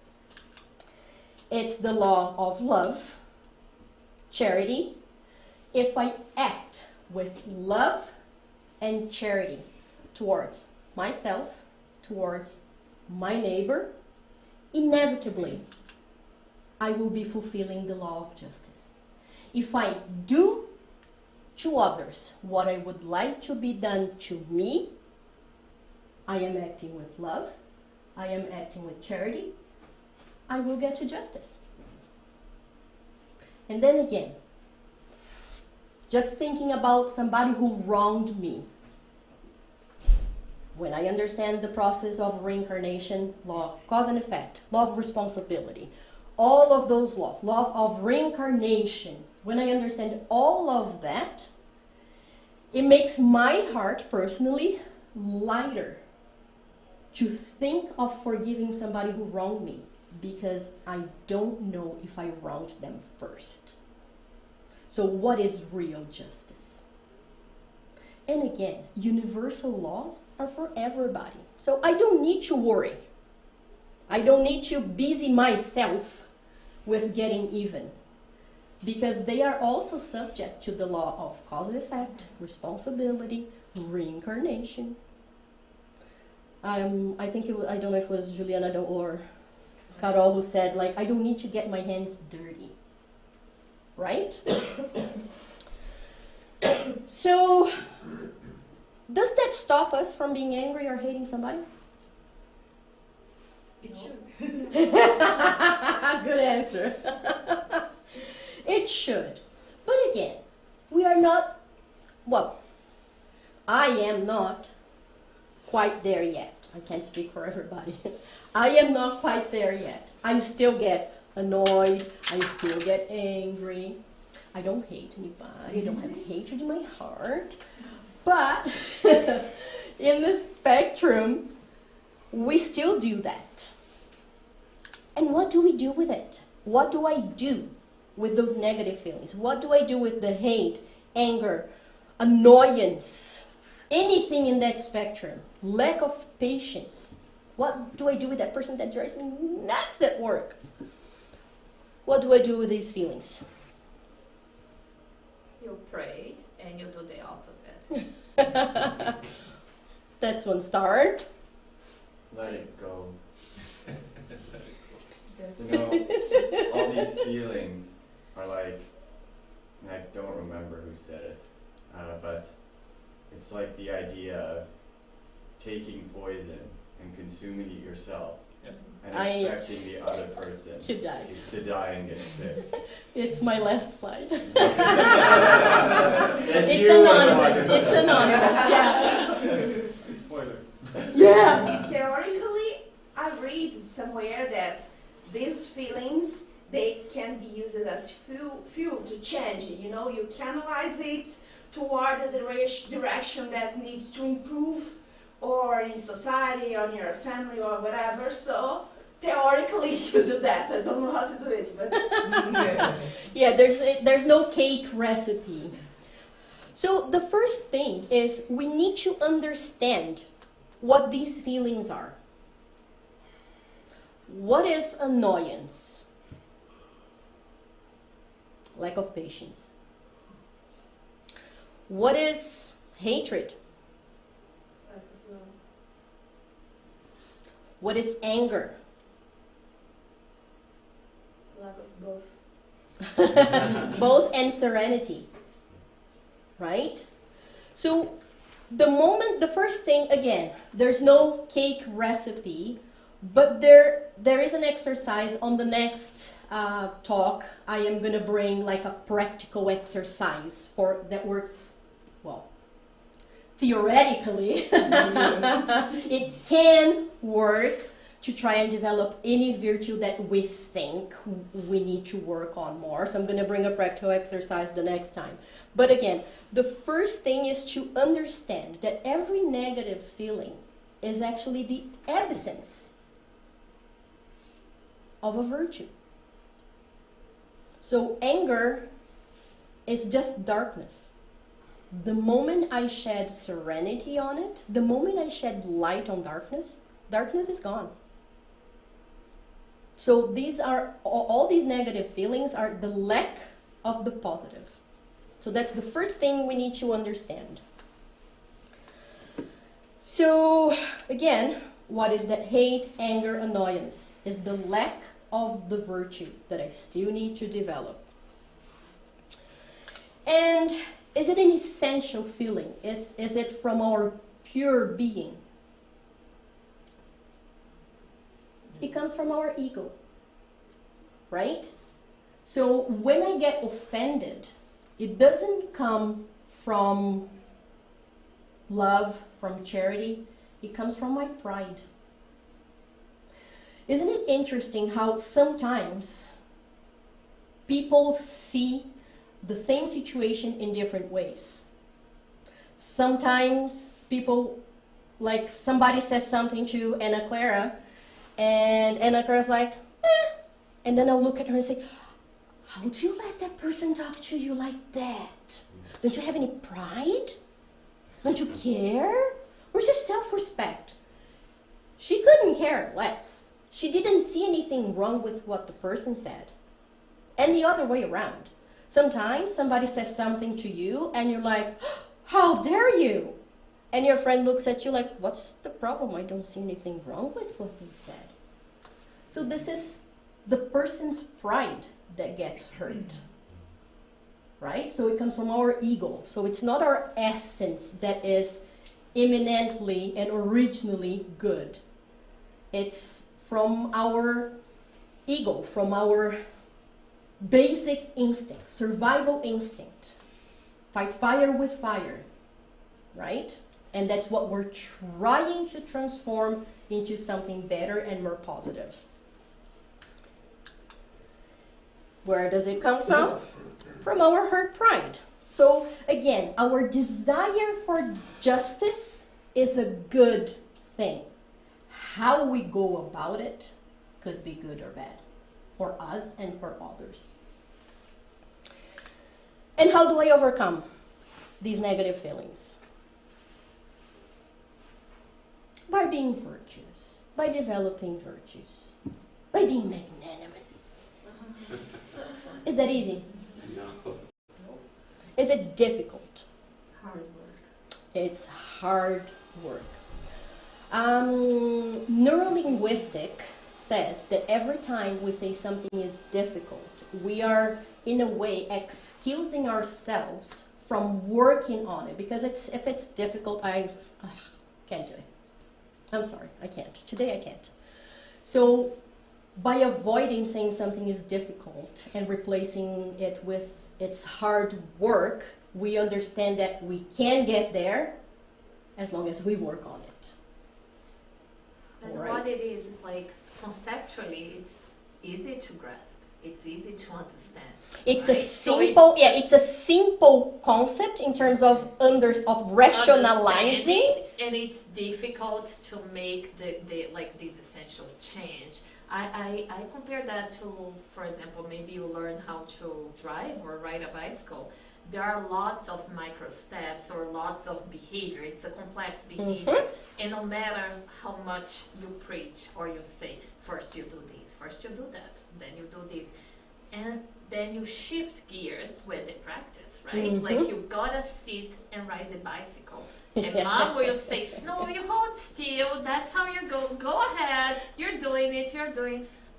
It's the law of love, charity. If I act with love and charity towards myself, towards my neighbor, inevitably I will be fulfilling the law of justice. If I do to others what I would like to be done to me, I am acting with love, I am acting with charity, I will get to justice. And then again, just thinking about somebody who wronged me. When I understand the process of reincarnation, law of cause and effect, law of responsibility, all of those laws, law of reincarnation, when I understand all of that, it makes my heart personally lighter to think of forgiving somebody who wronged me, because I don't know if I wronged them first. So what is real justice? And again, universal laws are for everybody. So I don't need to worry. I don't need to busy myself with getting even, because they are also subject to the law of cause and effect, responsibility, reincarnation. I think I don't know if it was Juliana or Carol who said, like, I don't need to get my hands dirty. Right? So, does that stop us from being angry or hating somebody? It should. Good answer. It should. But again, we are not, well, I am not quite there yet. I can't speak for everybody. I am not quite there yet. I still get annoyed. I still get angry. I don't hate anybody. I don't have hatred in my heart. But in the spectrum, we still do that. And what do we do with it? What do I do with those negative feelings? What do I do with the hate, anger, annoyance, anything in that spectrum? Lack of patience. What do I do with that person that drives me nuts at work? What do I do with these feelings? You pray and you do the opposite. That's one start. let it go. That's You know, all these feelings are like, and I don't remember who said it, but it's like the idea of taking poison and consuming it yourself and expecting the other person To die. to die and get sick. It's my last slide. And It's you would anonymous. want to It's know. anonymous. Yeah. Spoiler. Yeah. Theoretically, I read somewhere that these feelings, they can be used as fuel to change it. You know, you canalize it toward the direction that needs to improve, or in society, or in your family, or whatever. So theoretically, you do that. I don't know how to do it, but Yeah, there's no cake recipe. So the first thing is we need to understand what these feelings are. What is annoyance? Lack of patience. What is hatred? lack of love. What is anger? Lack of both. Both and serenity. Right? So the first thing, again, there's no cake recipe, but there is an exercise on the next talk. I am going to bring like a practical exercise that works, well, theoretically. It can work to try and develop any virtue that we think we need to work on more. So I'm going to bring a practical exercise the next time. But again, the first thing is to understand that every negative feeling is actually the absence of a virtue. So anger is just darkness. The moment I shed serenity on it, the moment I shed light on darkness, darkness is gone. So these are all these negative feelings are the lack of the positive. So that's the first thing we need to understand. So again, what is that? Hate, anger, annoyance is the lack of the virtue that I still need to develop. And is it an essential feeling? Is it from our pure being? It comes from our ego, right? So when I get offended, it doesn't come from love, from charity. It comes from my pride. Isn't it interesting how sometimes people see the same situation in different ways? Sometimes people, like somebody says something to Ana Clara, and Ana Clara's like, eh. And then I'll look at her and say, how do you let that person talk to you like that? Don't you have any pride? Don't you care? Where's your self-respect? She couldn't care less. She didn't see anything wrong with what the person said. And the other way around. Sometimes somebody says something to you and you're like, how dare you? And your friend looks at you like, what's the problem? I don't see anything wrong with what they said. So this is the person's pride that gets hurt. Right? So it comes from our ego. So it's not our essence that is eminently and originally good. It's from our ego, from our basic instinct, survival instinct. Fight fire with fire, right? And that's what we're trying to transform into something better and more positive. Where does it come from? From our hurt pride. So again, our desire for justice is a good thing. How we go about it could be good or bad for us and for others. And how do I overcome these negative feelings? By being virtuous, by developing virtues, by being magnanimous. Is that easy? No. Is it difficult? Hard work. It's hard work. Neurolinguistic says that every time we say something is difficult, we are in a way excusing ourselves from working on it, because if it's difficult, I can't do it. I'm sorry, I can't. Today I can't. So by avoiding saying something is difficult and replacing it with it's hard work, we understand that we can get there as long as we work on it. And Right. what it is like conceptually, it's easy to grasp. It's easy to understand. It's right? a simple, it's a simple concept in terms of rationalizing. Understanding, and it's difficult to make the like this essential change. I compare that to, for example, maybe you learn how to drive or ride a bicycle. There are lots of micro steps or lots of behavior. It's a complex behavior. And no matter how much you preach or you say, first you do this, first you do that, then you do this. And then you shift gears with the practice, right? Like you gotta sit and ride the bicycle. And mom will say, no, you hold still, that's how you go ahead, you're doing it,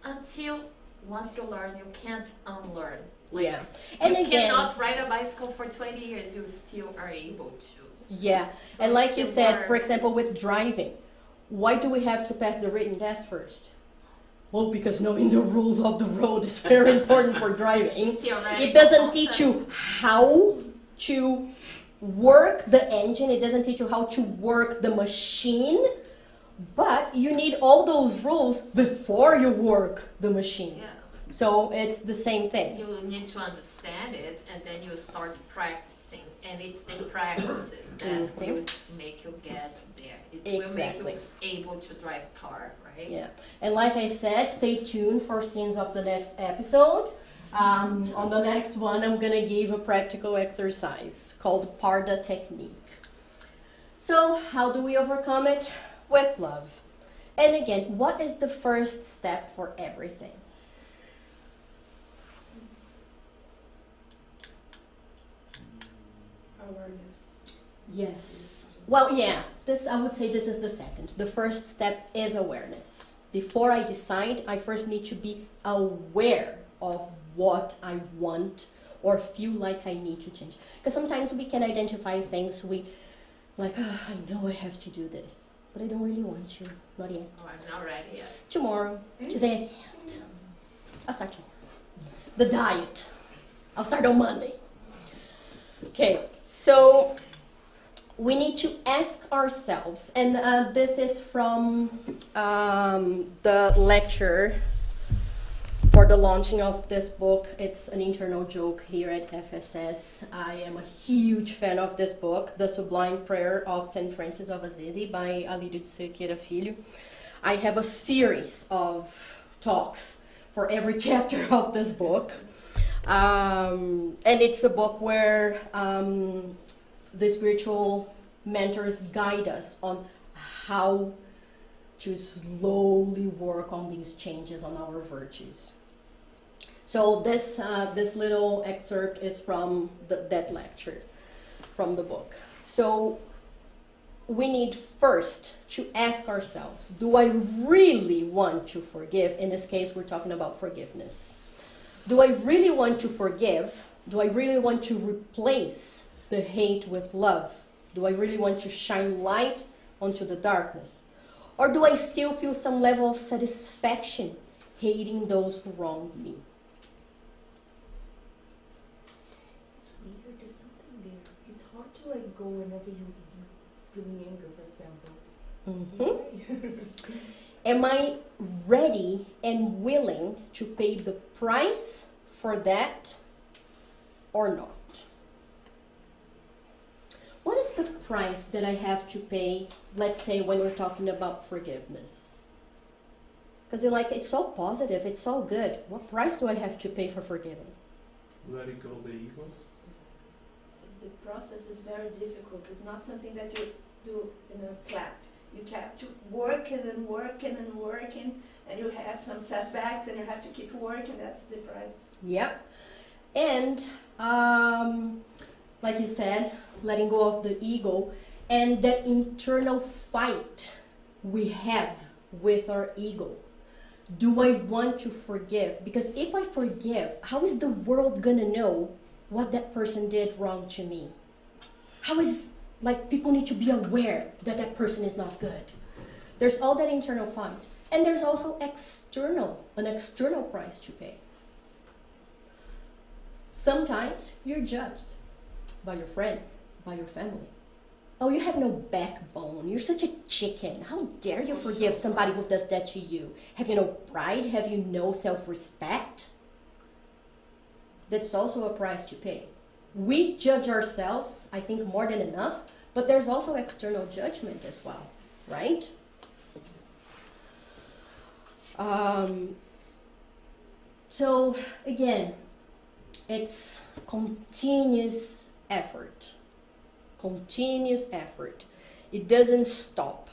until once you learn, you can't unlearn. Like, and you again, cannot ride a bicycle for 20 years, you still are able to. Yeah, So and like you it's said, more- for example, with driving, why do we have to pass the written test first? Well, because knowing the rules of the road is very important for driving. Theoretical It doesn't teach concept. you how to work the engine, it doesn't teach you how to work the machine, but you need all those rules before you work the machine. Yeah. So it's the same thing. You need to understand it, and then you start practicing, and it's the practice that will make you get there. It will make Exactly. you able to drive a car, right? Yeah, and like I said, stay tuned for scenes of the next episode. On the next one, I'm gonna give a practical exercise called Parda technique. So, how do we overcome it? With love. And again, what is the first step for everything? Awareness. Yes. Well, yeah, I would say this is the second. The first step is awareness. Before I decide, I first need to be aware of what I want or feel like I need to change. Because sometimes we can identify things I know I have to do this, but I don't really want to. Not yet. Oh, I'm not ready yet. Tomorrow. Today I can't. I'll start tomorrow. The diet. I'll start on Monday. Okay, so we need to ask ourselves, and this is from the lecture for the launching of this book. It's an internal joke here at FSS. I am a huge fan of this book, The Sublime Prayer of St. Francis of Assisi by Alírio de Cerqueira Filho. I have a series of talks for every chapter of this book. And it's a book where the spiritual mentors guide us on how to slowly work on these changes on our virtues. So this little excerpt is from that lecture, from the book. So we need first to ask ourselves, do I really want to forgive? In this case, we're talking about forgiveness. Do I really want to forgive? Do I really want to replace the hate with love? Do I really want to shine light onto the darkness? Or do I still feel some level of satisfaction hating those who wronged me? It's weird, there's something there. It's hard to let go whenever you feeling anger, for example. Am I ready and willing to pay the price for that or not? What is the price that I have to pay, let's say, when we're talking about forgiveness? Because you're like, it's so positive, it's so good. What price do I have to pay for forgiving? Letting go the ego. The process is very difficult. It's not something that you do in a clap. You have to working and working and working, and you have some setbacks, and you have to keep working. That's the price. Yep. And like you said, letting go of the ego and that internal fight we have with our ego. Do I want to forgive? Because if I forgive, how is the world gonna know what that person did wrong to me? How is, like, people need to be aware that that person is not good. There's all that internal fight. And there's also an external price to pay. Sometimes you're judged by your friends, by your family. Oh, you have no backbone. You're such a chicken. How dare you forgive somebody who does that to you? Have you no pride? Have you no self-respect? That's also a price to pay. We judge ourselves, I think, more than enough, but there's also external judgment as well, right? So, again, it's continuous effort. Continuous effort. It doesn't stop.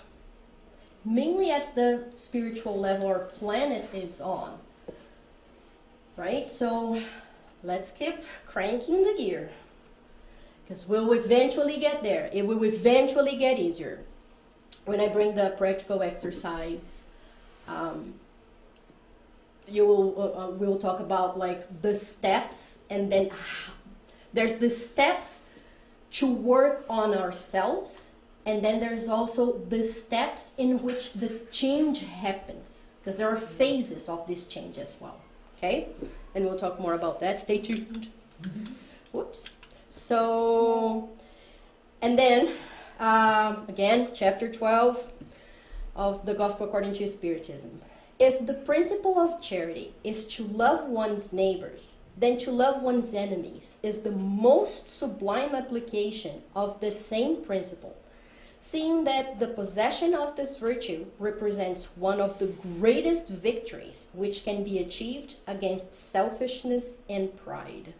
Mainly at the spiritual level our planet is on. Right? So let's keep cranking the gear. Because we'll eventually get there. It will eventually get easier. When I bring the practical exercise, we'll talk about like the steps, and then there's the steps to work on ourselves, and then there's also the steps in which the change happens, because there are phases of this change as well. Okay, and we'll talk more about that. Stay tuned. Whoops. So, and then again, chapter 12 of the Gospel according to Spiritism. If the principle of charity is to love one's neighbors, then to love one's enemies is the most sublime application of the same principle, seeing that the possession of this virtue represents one of the greatest victories which can be achieved against selfishness and pride.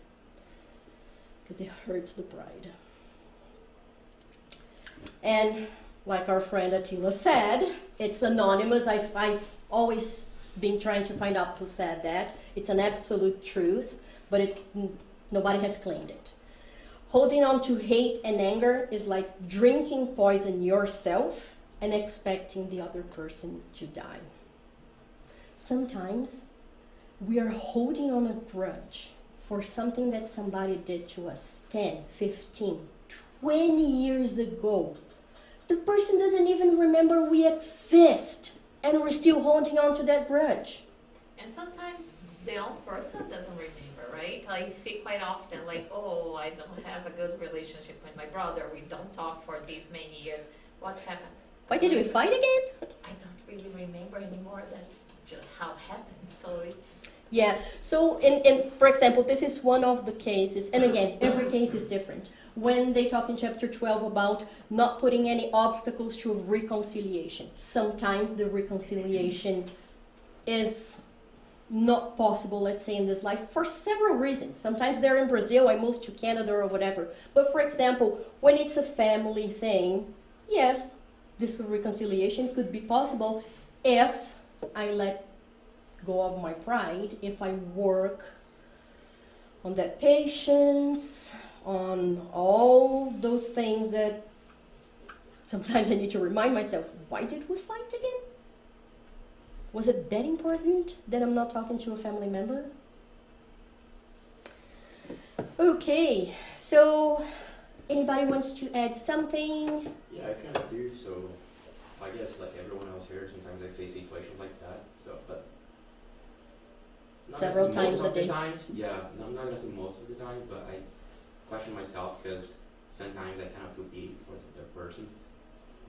Because it hurts the pride. And like our friend Attila said, it's anonymous. I've always been trying to find out who said that. It's an absolute truth, but nobody has claimed it. Holding on to hate and anger is like drinking poison yourself and expecting the other person to die. Sometimes we are holding on a grudge for something that somebody did to us 10, 15, 20 years ago. The person doesn't even remember we exist, and we're still holding on to that grudge. And sometimes the own person doesn't remember, right? I see quite often, like, oh, I don't have a good relationship with my brother. We don't talk for these many years. What happened? Why did we fight again? I don't really remember anymore. That's just how it happened. So it's... Yeah, so in for example, this is one of the cases, and again, every case is different. When they talk in chapter 12 about not putting any obstacles to reconciliation, sometimes the reconciliation is not possible, let's say, in this life for several reasons. Sometimes they're in Brazil, I moved to Canada or whatever. But for example, when it's a family thing, yes, this reconciliation could be possible if I let go of my pride, if I work on that patience, on all those things that sometimes I need to remind myself, why did we fight again? Was it that important that I'm not talking to a family member? Okay, so anybody wants to add something? Yeah, I kind of do. So I guess like everyone else here, sometimes I face situations like that. So, but not several times most a of day. the times, yeah, I'm not gonna say most of the times, but I question myself because sometimes I kind of feel pity for the person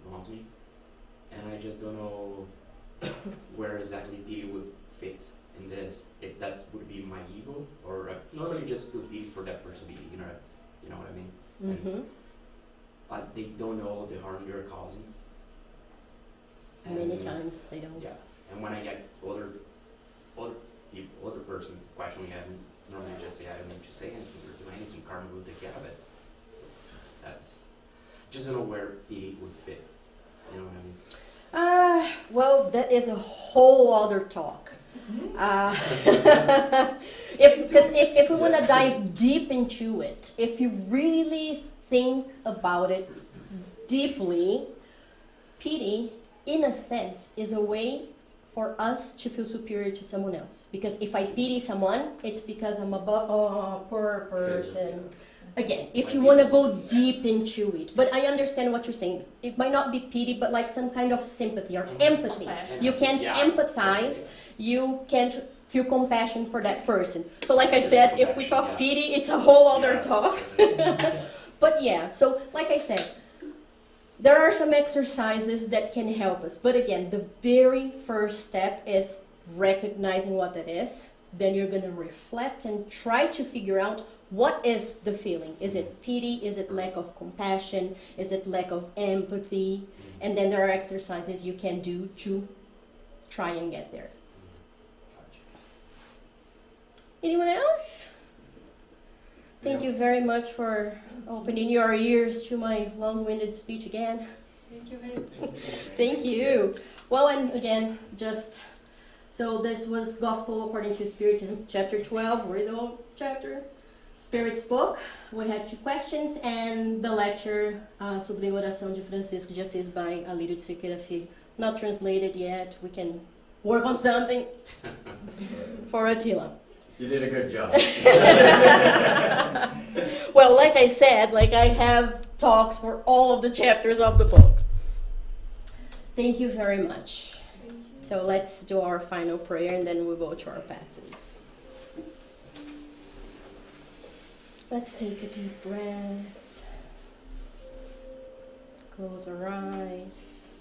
who wants me, and I just don't know where exactly pity would fit in this. If that would be my ego, or not really just feel pity for that person, you know what I mean? Mm-hmm. They don't know the harm they're causing. Many times they don't. Yeah, and when I get older person questioning, I normally just say I don't need to say anything or do anything. Karma will take care of it. So that's just don't know where pity would fit. You know what I mean? Well, that is a whole other talk. If we want to dive deep into it, if you really think about it deeply, pity in a sense, is a way for us to feel superior to someone else. Because if I pity someone, it's because I'm above, oh, poor person. Again, if you want to go deep into it. But I understand what you're saying. It might not be pity, but like some kind of sympathy or empathy. Compassion. You can't empathize. You can't feel compassion for that person. So like I said, if we talk pity, it's a whole other talk. But yeah, so like I said, there are some exercises that can help us. But again, the very first step is recognizing what that is. Then you're going to reflect and try to figure out what is the feeling. Is it pity? Is it lack of compassion? Is it lack of empathy? And then there are exercises you can do to try and get there. Anyone else? Thank you very much for opening your ears to my long-winded speech again. Thank you, babe. Thank you. Well, and again, so this was Gospel According to Spiritism, chapter 12, we're the chapter, Spirit's book. We had 2 questions, and the lecture, Sublime Oração de Francisco de Assis by Alírio de Siqueira Filho. Not translated yet, we can work on something for Attila. You did a good job. Well, like I said, I have talks for all of the chapters of the book. Thank you very much. So let's do our final prayer and then we'll go to our passes. Let's take a deep breath. Close our eyes.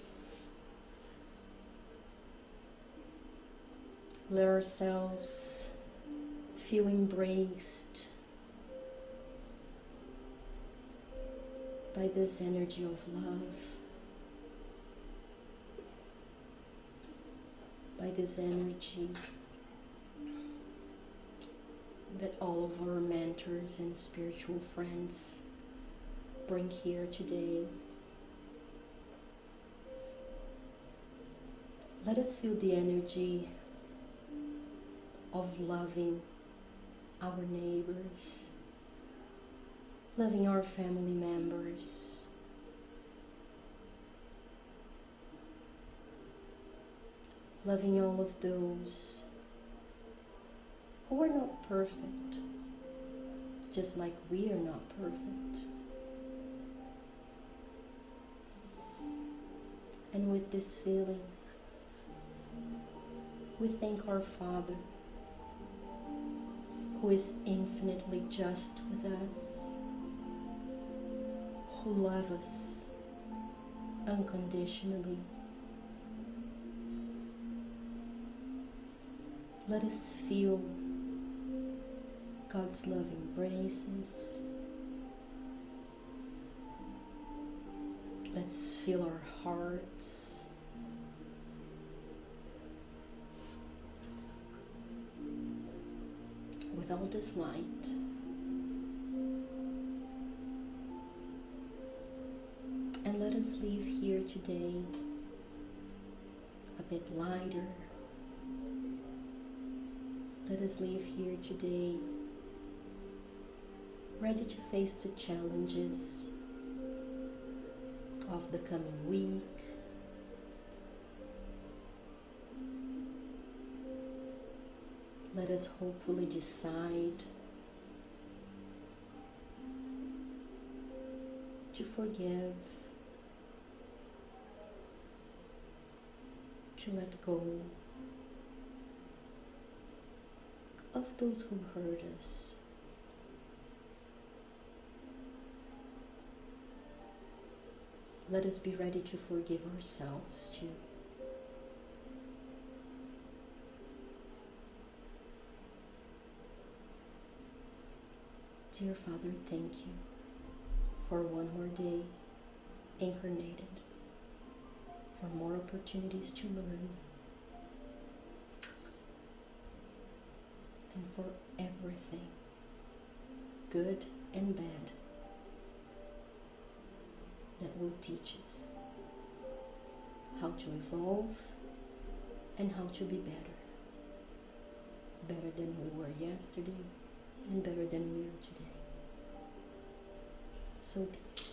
Let ourselves feel embraced by this energy of love, by this energy that all of our mentors and spiritual friends bring here today. Let us feel the energy of loving our neighbors, loving our family members, loving all of those who are not perfect, just like we are not perfect. And with this feeling, we thank our Father, who is infinitely just with us, who loves us unconditionally. Let us feel God's love embraces. Let's feel our hearts. With all this light. And let us leave here today a bit lighter. Let us leave here today ready to face the challenges of the coming week. Let us hopefully decide to forgive, to let go of those who hurt us. Let us be ready to forgive ourselves too. Dear Father, thank you for one more day incarnated, for more opportunities to learn, and for everything, good and bad, that will teach us how to evolve and how to be better. Better than we were yesterday and better than we are today. So be it.